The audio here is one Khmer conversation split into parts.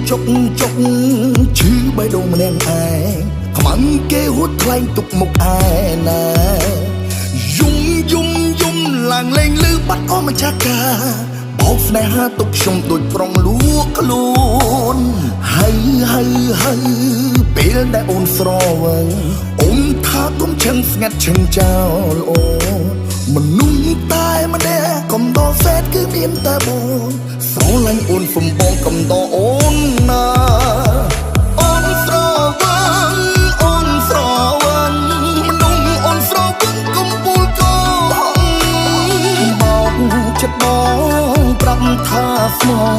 ចុកចុកឈឺបេះដូងម្នាក់ឯងខ្មាំងគេហួតថ្លែងទុកមុខឯណាយំឡើងលេងលឺបាត់អស់ម្ចាស់កាបោកស្នេហាទុកខ្ញុំដូចប្រុងលួកខ្លួនហើយពេលដែលអូនស្រវឹងអូនថាកុំឈឹងស្ងាត់ឈឹងចោលអូនមនុស្សតែម្នាក់កំដរសេតគឺមានតែបងស្រឡាញ់អូនសំបងកំដរអូនណាអូនស្រវឹងមនុស្សអូនស្រវឹងកំពូលកោបងចិត្តបងប្រាប់ថាស្មង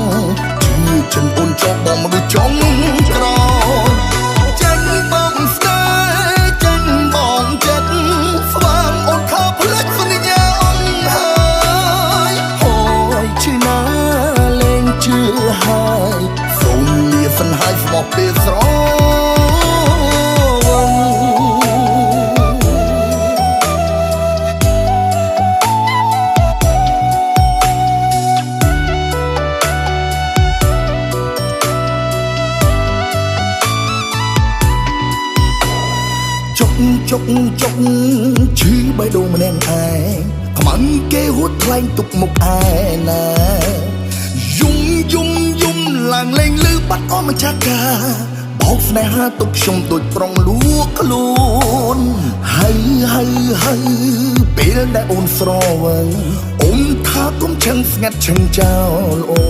ជឿចិនអូនចោលបងមនុស្សចង់ក្រចាញ់បងស្នេហ៍ចាញ់បងចិត្តស្វាងអូនថាផ្លេចសន្យាអូនហើយហើយជឿណាលែងជឿហើយសូមលាសិនហើយស្មោះពេលស្រចុកឈឺបេះដូងម្នាក់ឯងខ្មាំងគេហួតថ្លែងទុកមុខឯណាយំឡើងលេងលឺបាត់អស់ម្ចាស់កាបោកស្នេហាទុកខ្ញុំដូចប្រុងលួកខ្លួនហើយពេលដែលអូនស្រវឹងអូនថាកុំឈឹងស្ងាត់ឈឹងចោលអូ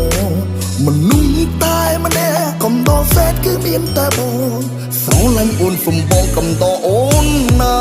មនុស្សតែម្នាក់កំដរសេតគឺមានតែបងស្រឡាញ់អូនសំបងកំដរអូនណា